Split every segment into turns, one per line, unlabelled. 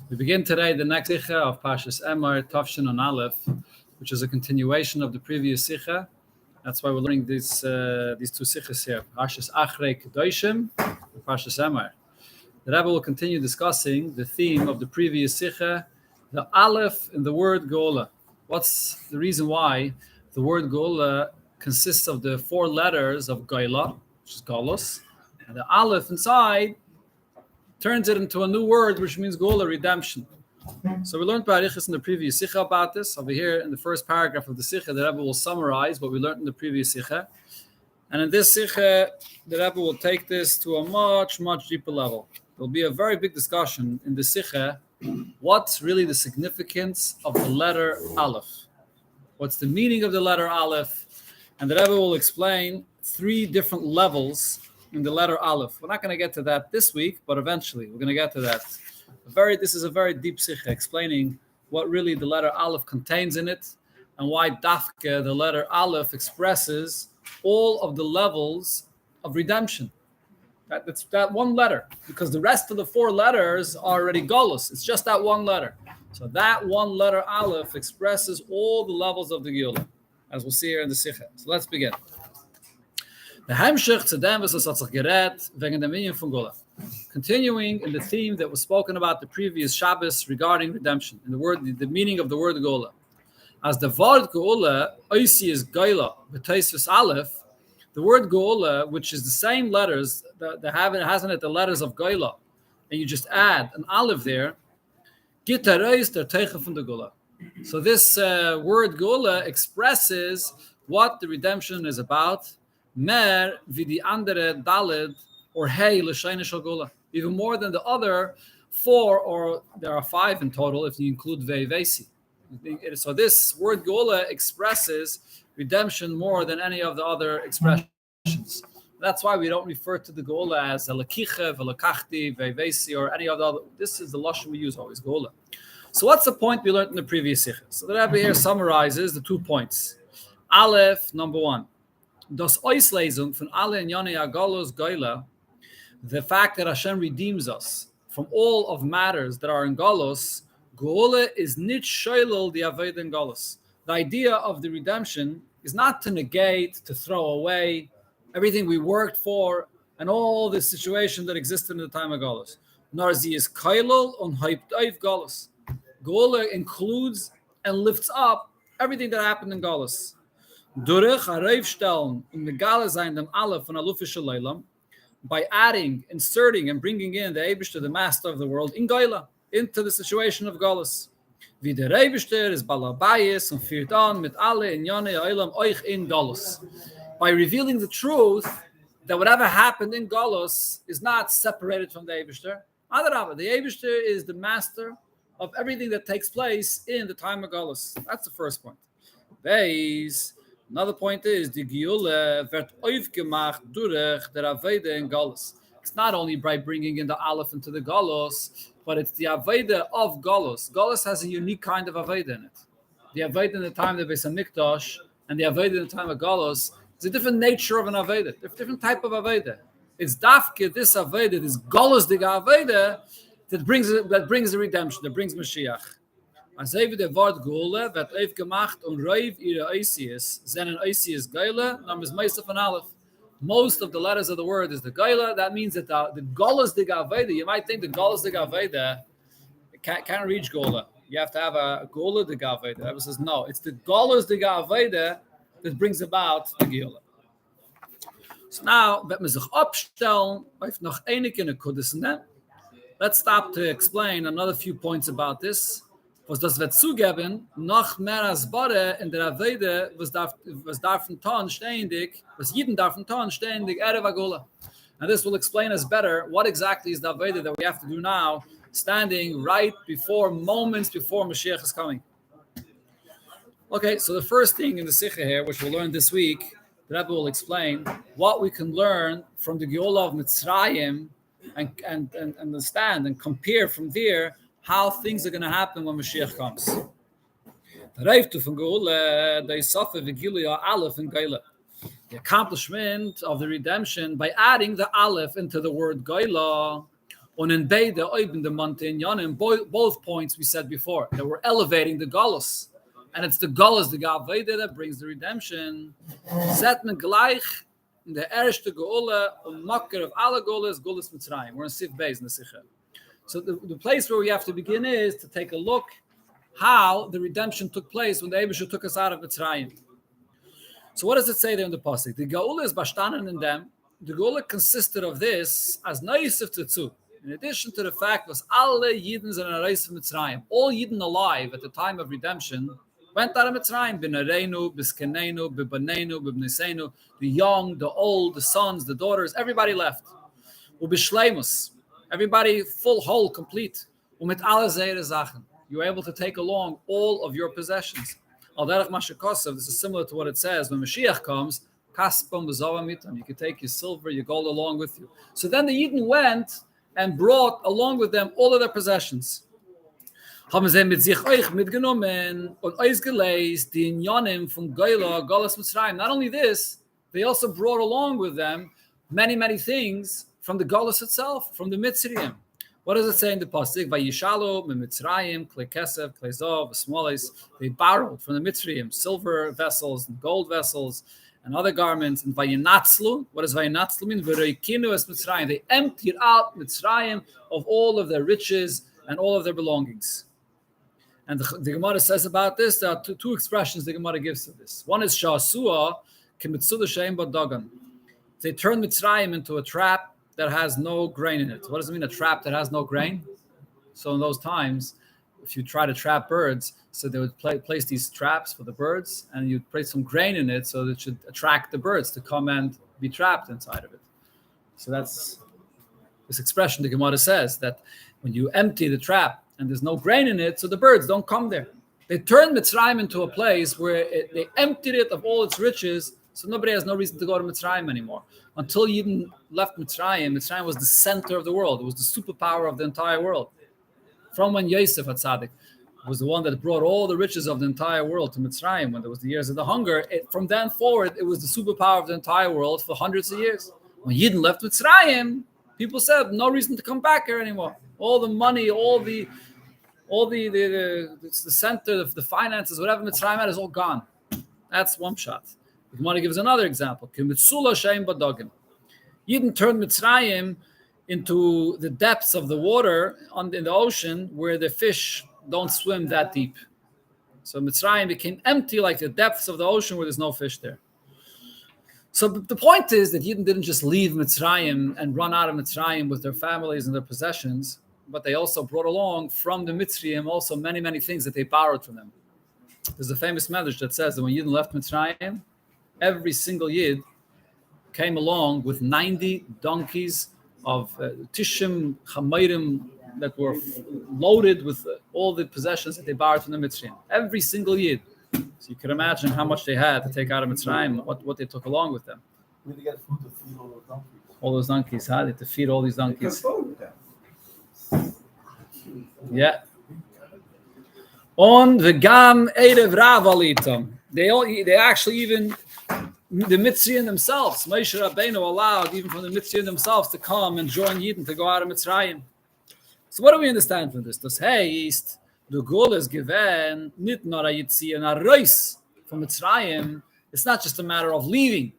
We begin today the next Sikha of Pashas Emor, Tafshin on Aleph, which is a continuation of the previous Sikha. That's why we're learning these two Sikhas here, Pashas Achrei Kedoshim and Pashas Emor. The Rebbe will continue discussing the theme of the previous Sikha, the Aleph in the word Gola. What's the reason why the word Gola consists of the four letters of Gola, which is Golos, and the Aleph inside turns it into a new word, which means Gola, redemption. So we learned Barichas in the previous Sikha about this. Over here in the first paragraph of the Sikha, the Rebbe will summarize what we learned in the previous Sikha. And in this Sikha, the Rebbe will take this to a much, much deeper level. There will be a very big discussion in the Sikha. What's really the significance of the letter Aleph? What's the meaning of the letter Aleph? And the Rebbe will explain three different levels in the letter Aleph. We're not going to get to that this week, but eventually we're going to get to that. This is a very deep Sikha explaining what really the letter Aleph contains in it and why Dafke, the letter Aleph, expresses all of the levels of redemption. That's that one letter, because the rest of the four letters are already Golos. It's just that one letter. So that one letter Aleph expresses all the levels of the Geulah, as we'll see here in the Sikha. So let's begin. Continuing in the theme that was spoken about the previous Shabbos regarding redemption, in the meaning of the word Gola. As the word Gola, oisi is Gola, b'teisvis Aleph, the word Gola, which is the same letters that has in it the letters of Gola, and you just add an Aleph there, gitareis der teicha from the Gola. So this word Gola expresses what the redemption is about. Mer vidi andere daled or hey l'shayne shel Gola, even more than the other four, or there are five in total if you include ve'vesi. So this word Gola expresses redemption more than any of the other expressions. That's why we don't refer to the Gola as a lakicha, velakachti, ve'vesi, or any of the other. This is the lashon we use always, Gola. So what's the point we learned in the previous Sikha? So the Rebbe here summarizes the 2 points. Aleph, number 1. Das Auslesung von alle Inyane Agalos Gola, the fact that Hashem redeems us from all of matters that are in Golos, Gola is nit shoylel the Aved in Golos. The idea of the redemption is not to negate, to throw away everything we worked for and all the situation that existed in the time of Golos. Nor sie is kailel und hyped auf Golos. Gola includes and lifts up everything that happened in Golos. Durch Arevstellen in the Gala sein dem Aleph von Alufische Leilam, by adding, inserting, and bringing in the Eibishter, the master of the world, in Gola, into the situation of Golos. Wie der Eibishter is Balabayis und führt an mit alle Inyane Eilam euch in Golos. By revealing the truth that whatever happened in Golos is not separated from the Eibishter. Adarabah, the Eibishter is the master of everything that takes place in the time of Golos. That's the first point. Another point is the Geulah wird aufgemacht durch der Aveda in Golos. It's not only by bringing in the Aleph into the Golos, but it's the Aveda of Golos. Golos has a unique kind of Aveda in it. The Aveda in the time of the Beis HaMikdash and the Aveda in the time of Golos is a different nature of an Aveda, a different type of Aveda. It's Dafke, this Aveda, this Golos diga Aveda, that brings the redemption, that brings Mashiach. Als even de woord Gola werd aufgemacht Reiv ihre Oisius, seinen Oisius Gola, namens Meister von Aleph. Most of the letters of the word is the Gola. That means that the Golas de Gaveda, you might think the Golas de Gaveda can't reach Gola. You have to have a Gola de Gaveda. The Rebbe says no, it's the Golas de Gaveda that brings about the Gola. So now, wird man sich abstellen auf noch einige Nekudas. Let's stop to explain another few points about this. Was das wird zugeben, noch mehr als Bore in der Avede, was darf tun ständig, was jeden darf tun ständig, Erev Gola. And this will explain us better what exactly is the Avede that we have to do now, standing right before, moments before Mashiach is coming. Okay, so the first thing in the Sikha here, which we'll learn this week, the Rebbe will explain what we can learn from the Geulah of Mitzrayim and understand and compare from there how things are going to happen when Mashiach comes. The accomplishment of the redemption by adding the Aleph into the word Gola, Und in beide oben the mountain, in both points we said before that we're elevating the galus, and it's the galus, the gaveda, that brings the redemption. Zet men gleich in the erste geule makker of alle gulas Mitzrayim. We're in Sif Beis in the Sikha. So the place where we have to begin is to take a look how the redemption took place when the Eibusha took us out of Mitzrayim. So what does it say there in the pasuk? The geula is bashtanen in them. The geula consisted of this as Naisif Tetzu. In addition to the fact was alle Yidden and Arais of Mitzrayim, all Yidden alive at the time of redemption, went out of Mitzrayim, B'Nareinu, B'Skenenu, B'Banenu, B'Bnesenu, the young, the old, the sons, the daughters, everybody left. U'B'Shleimus, everybody full, whole, complete. U'Mit alle Zeire Sachen, you were able to take along all of your possessions. Al Derech Mashikosav, this is similar to what it says when Mashiach comes, Kaspam B'Zava Mitam, you can take your silver, your gold along with you. So then the Yidden went and brought along with them all of their possessions. Not only this, they also brought along with them many, many things from the Galus itself, from the Mitzrayim. What does it say in the pasuk? Vayishalo Mitzrayim, klei kesef, klei zov, smolis. They borrowed from the Mitzrayim silver vessels and gold vessels and other garments. And Vayinatzlu, what does Vayinatzlu mean? V'reikinu es Mitzrayim. They emptied out Mitzrayim of all of their riches and all of their belongings. And the Gemara says about this, there are two expressions the Gemara gives to this. One is Shasua, Kimitzuda Sheim Badagan. They turn Mitzrayim into a trap that has no grain in it. What does it mean, a trap that has no grain? So in those times, if you try to trap birds, so they would place these traps for the birds, and you'd place some grain in it so that it should attract the birds to come and be trapped inside of it. So that's this expression the Gemara says, that when you empty the trap and there's no grain in it, so the birds don't come there. They turned Mitzrayim into a place where they emptied it of all its riches, so nobody has no reason to go to Mitzrayim anymore. Until Yidden left Mitzrayim, Mitzrayim was the center of the world. It was the superpower of the entire world. From when Yosef HaTzadik was the one that brought all the riches of the entire world to Mitzrayim when there was the years of the hunger, from then forward, it was the superpower of the entire world for hundreds of years. When Yidden left Mitzrayim, people said, no reason to come back here anymore. All the money, all the center of the finances, whatever Mitzrayim had, is all gone. That's one shot. The Gemara gives another example. Yidden turned Mitzrayim into the depths of the water in the ocean where the fish don't swim that deep. So Mitzrayim became empty like the depths of the ocean where there's no fish there. So the point is that Yidden didn't just leave Mitzrayim and run out of Mitzrayim with their families and their possessions, but they also brought along from the Mitzrayim also many, many things that they borrowed from them. There's a famous medrash that says that when Yidden left Mitzrayim, every single Yid came along with 90 donkeys of tishim, chamairim that were loaded with all the possessions that they borrowed from the Mitzrayim. Every single Yid. So you can imagine how much they had to take out of Mitzrayim, what they took along with them.
Where did they get food to feed all those donkeys?
All those donkeys, how did to feed all these donkeys? Yeah. On v'gam erev rav alitam. They actually even the Mitzrayim themselves, Moshe Rabbeinu allowed even from the Mitzrayim themselves to come and join Yidden to go out of Mitzrayim. So what do we understand from this? Das heißt, the goal is given nit nur a Yitziah and a reis from Mitzrayim. It's not just a matter of leaving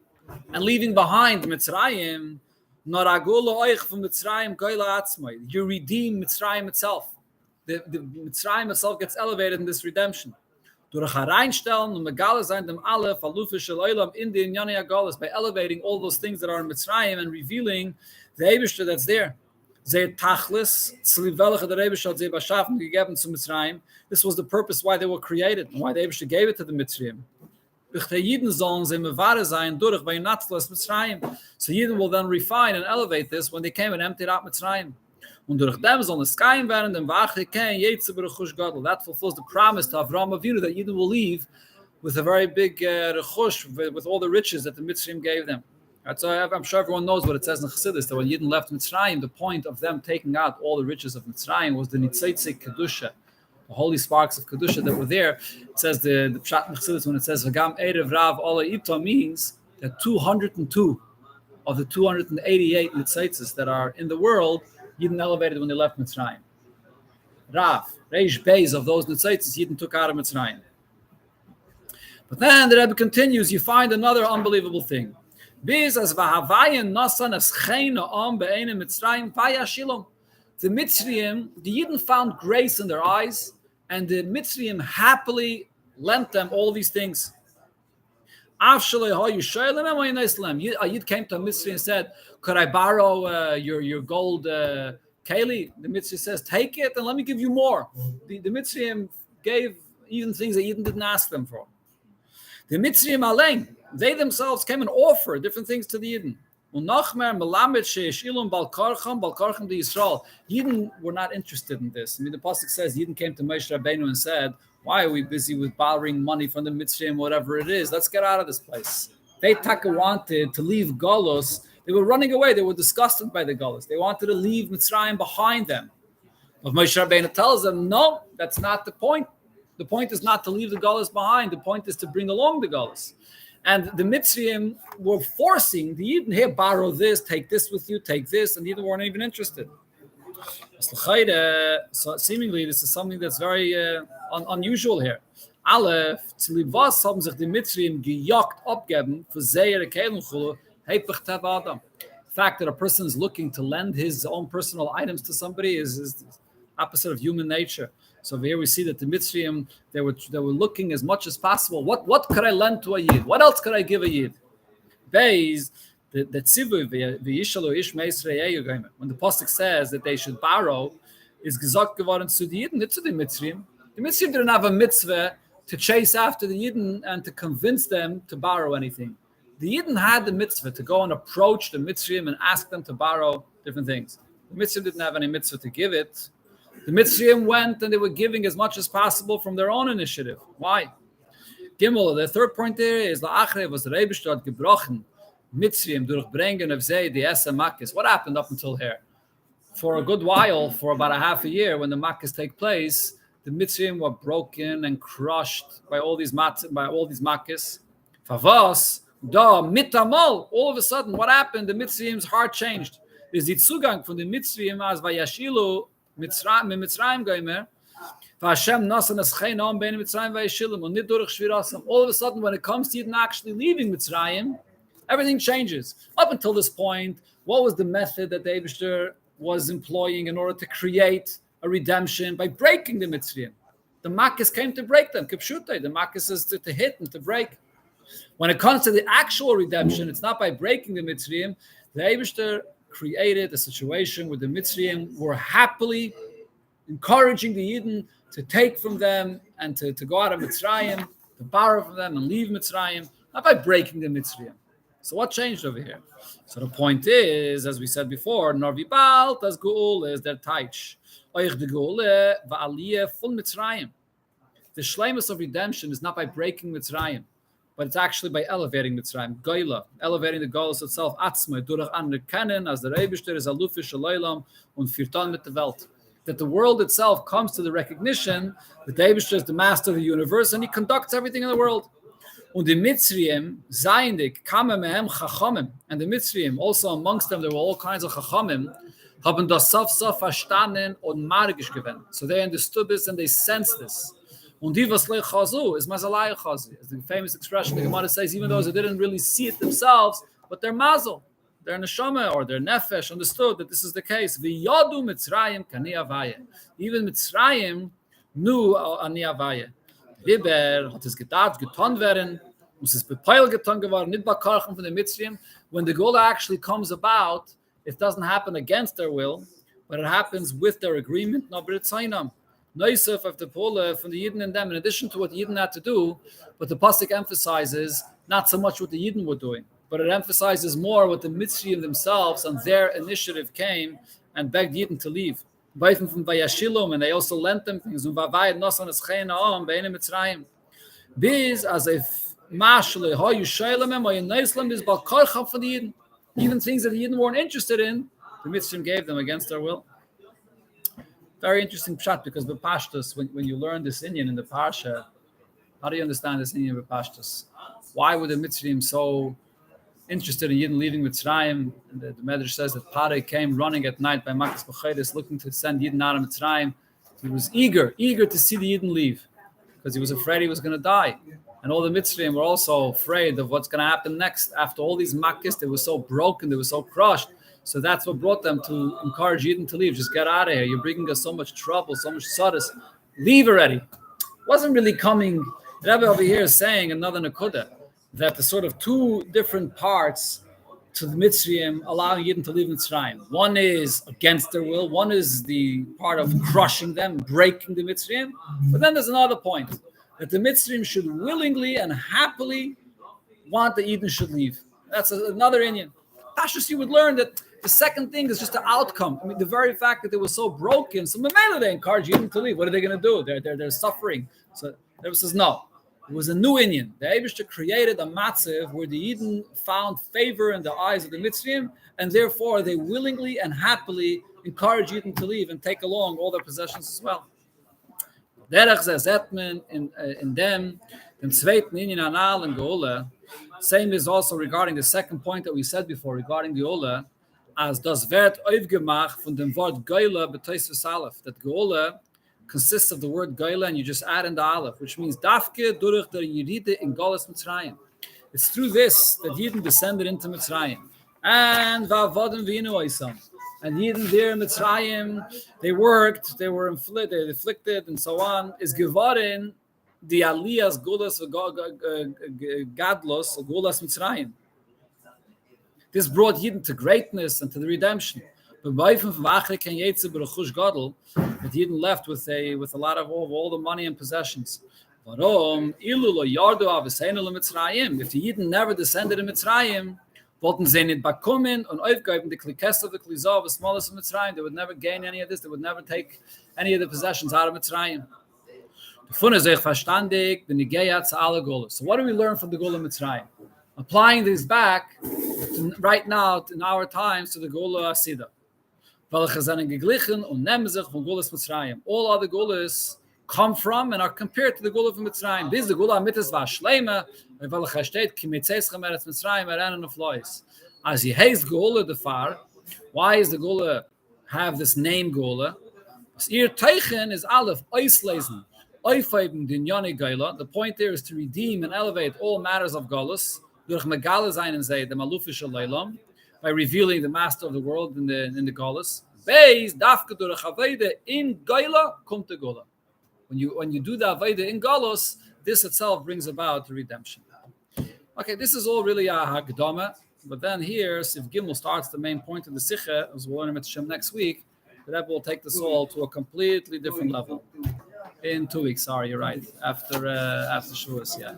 and leaving behind Mitzrayim. Nor a goal oich from Mitzrayim goyla atzmai. You redeem Mitzrayim itself. The Mitzrayim itself gets elevated in this redemption. Durch hereinstellen und megale sein dem alle falufe shel olam in the inyani agalas, by elevating all those things that are in Mitzrayim and revealing the Eibishter that's there. Ze tachlis tzlivelach der Eibishter hat ze beschaffen gegeben zu Mitzrayim. This was the purpose why they were created and why the Eibishter gave it to the Mitzrayim. So Yidden will then refine and elevate this when they came and emptied out Mitzrayim. That fulfills the promise to Avraham Avinu that Yidden will leave with a very big rechush, with all the riches that the Mitzrayim gave them. Right, so I'm sure everyone knows what it says in Chassidus, that when Yidden left Mitzrayim, the point of them taking out all the riches of Mitzrayim was the Nitzeitzik Kedusha, the holy sparks of Kedusha that were there. It says the Pshat in Chassidus, when it says V'gam Erev Rav Ola Ito, means that 202 of the 288 Nitzeitzis that are in the world, Yidden elevated when they left Mitzrayim. Rav, Reish Beis of those Nitzaitis, Yidden took out of Mitzrayim. But then the Rebbe continues, you find another unbelievable thing. Biz as v'havayin nasan as chayna am be'enim Mitzrayim vayashilom. The Mitzrayim, the Yidden found grace in their eyes, and the Mitzrayim happily lent them all these things. A Yid came to a Mitzri and said, could I borrow your gold keli? The Mitzri says, take it and let me give you more. The Mitzrayim gave even things that Yidden didn't ask them for. The Mitzrayim alein, they themselves came and offered different things to the Yidden. Yidden were not interested in this. I mean, the pasuk says Yidden came to Moshe Rabbeinu and said, why are we busy with borrowing money from the Mitzrayim, whatever it is? Let's get out of this place. They wanted to leave Golos. They were running away. They were disgusted by the Golos. They wanted to leave Mitzrayim behind them. But Moshe Rabbeinu tells them, no, that's not the point. The point is not to leave the Golos behind. The point is to bring along the Golos. And the Mitzrayim were forcing the Yidden, here, borrow this, take this with you, take this, and the Yidden weren't even interested. So seemingly this is something that's very unusual here. Aleph, zu libas haben sich die Mitzrayim gejagt abgeben für seire Kelenchulu, heipach tev Adam. The fact that a person is looking to lend his own personal items to somebody is opposite of human nature. So here we see that the Mitzrayim, they were looking as much as possible. What could I lend to a Yid? What else could I give a Yid? Beis, the tzivu v'yishalu ish meisrei yeyu. When the pasuk says that they should borrow, is gesagt geworden zu the Yidden, not to the Mitzrayim. The Mitzrayim didn't have a mitzvah to chase after the Yidden and to convince them to borrow anything. The Yidden had the mitzvah to go and approach the Mitzrayim and ask them to borrow different things. The Mitzrayim didn't have any mitzvah to give it. The Mitzrayim went and they were giving as much as possible from their own initiative. Why? Gimel, the third point there is la'achre was the Rebbe hat gebrochen Mitzrayim durchbringen of zei die esse makkis. What happened up until here? For a good while, for about a half a year, when the makkis take place, the Mitzrayim were broken and crushed by all these makkis. Favos da mitamol. All of a sudden, what happened? The Mitzrayim's heart changed. Is the Zugang from the Mitzrayim as vayashilu Mitzrayim goimer. Vashem nasan es cheinam bein Mitzrayim vayashilim und nit durch shvirasam. All of a sudden, when it comes to Yidden actually leaving Mitzrayim, everything changes. Up until this point, what was the method that the Eibishter was employing in order to create a redemption? By breaking the Mitzrayim. The Makkis came to break them. Kipshutay. The Makkis is to hit and to break. When it comes to the actual redemption, it's not by breaking the Mitzrayim. The Eibishter created a situation where the Mitzrayim were happily encouraging the Yidden to take from them and to go out of Mitzrayim, to borrow from them and leave Mitzrayim, not by breaking the Mitzrayim. So what changed over here? So the point is, as we said before, Norvi Bal, das Geule is der Teich. Euch de Geule va'aliyah von Mitzrayim. The shleimus of redemption is not by breaking Mitzrayim, but it's actually by elevating Mitzrayim. Goyla, elevating the Golos itself, Atzmai, durch anerkennen, as der Eibishter is alufish alaylam und firtan mit der Welt. That the world itself comes to the recognition that the Eibishter is the master of the universe and he conducts everything in the world. Und die Mitzrayim, zayendik, kamen mehem chachamim, and the Mitzrayim, also amongst them, there were all kinds of chachamim, haben das sof verstanden und margisch gewendet. So they understood this and they sensed this. Und die was lei chazu is mazalai chazu. As the famous expression the Gemara says, even those who didn't really see it themselves, but their mazel, their neshama or their nefesh understood that this is the case. V'yadu Mitzrayim kani avaya. Even Mitzrayim knew ani avaya. Riber hat es gedacht, getan werden, muss es bepeil getan geworden, nicht bakarchen von the Mitzrayim. When the Gola actually comes about, it doesn't happen against their will, but it happens with their agreement. No, but it's Zainam. Noisef of the Pole from the Yidden and them, in addition to what the Yidden had to do, but the Pasuk emphasizes not so much what the Yidden were doing, but it emphasizes more what the Mitzrayim themselves on their initiative came and begged Yidden to leave. Both from Vayashilum, and they also lent them things. Biz as if Mashle, how you Shailem, or in Islam is Balkarcham for the Yidden. Even things that the Yidden weren't interested in, the Mitzrayim gave them against their will. Very interesting pshat, because the Pashtus, when you learn this Indian in the Parsha, how do you understand this Indian with Pashtus? Why were the Mitzrayim so interested in Yidden leaving Mitzrayim. And the Medrash says that Pare came running at night by Makas B'Chaydes looking to send Yidden out of Mitzrayim. He was eager to see the Yidden leave because he was afraid he was going to die. And all the Mitzrayim were also afraid of what's going to happen next. After all these Makkahs, they were so broken, they were so crushed. So that's what brought them to encourage Yidden to leave. Just get out of here. You're bringing us so much trouble, so much sadis. Leave already. Wasn't really coming. The Rebbe over here is saying another Nakuda, that the sort of two different parts to the Mitzrayim allowing Yidden to leave Mitzrayim. One is against their will. One is the part of crushing them, breaking the Mitzrayim. But then there's another point, that the Mitzrayim should willingly and happily want that Yidden should leave. That's another Indian. Tashus, you would learn that the second thing is just the outcome. I mean, the very fact that they were so broken, so Mamela, they encourage Yidden to leave. What are they going to do? They're suffering. So the Rebbe says, no. It was a new Indian. The Eibishter created a matziv where the Yidden found favor in the eyes of the Mitzrayim, and therefore they willingly and happily encourage Yidden to leave and take along all their possessions as well. Derech ze zetmen in them, den zweiten Indian anal and Geula. Same is also regarding the second point that we said before regarding Geula, as das wird aufgemacht von dem Wort Geula betois Aleph, that Geula consists of the word Geula, and you just add in the Aleph, which means Dafke durch der Yeride in Galus Mitzrayim. It's through this that Yidden descended into Mitzrayim. And Vavodim Vinu Oisam. And Yidden there in Mitzrayim, they worked, they were afflicted, and so on. Is Gevarin the Aliyas Gulas Gadlos Gulas Mitzrayim. This brought Yidden to greatness and to the redemption. But Yidden left with a lot of all the money and possessions. If the Yidden never descended in Mitzrayim, they would never gain any of this. They would never take any of the possessions out of Mitzrayim. So what do we learn from the Gula Mitzrayim? Applying this back right now in our times to the Gula Asida. All other gulas come from and are compared to the gula of Mitzrayim. This is the gula mitzvah shleima. As he hates gula the far, why is the gula have this name gula? Ihr teichen is aleph oislesen. The point there is to redeem and elevate all matters of galus durch megala sein and say the malufische leilam, by revealing the master of the world in the galus. Beis dafke durch Avodah in Geula kommt the Geula. When you do the Avodah in Galus, this itself brings about the redemption. Okay, this is all really a Hagdama, but then here Siv Gimel starts the main point of the Sikha, as we'll learn at Shem next week. That will take this all to a completely different level. In 2 weeks, sorry, you're right. After Shavuos, yeah.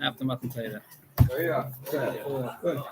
After Matan Torah.
Yeah. Good.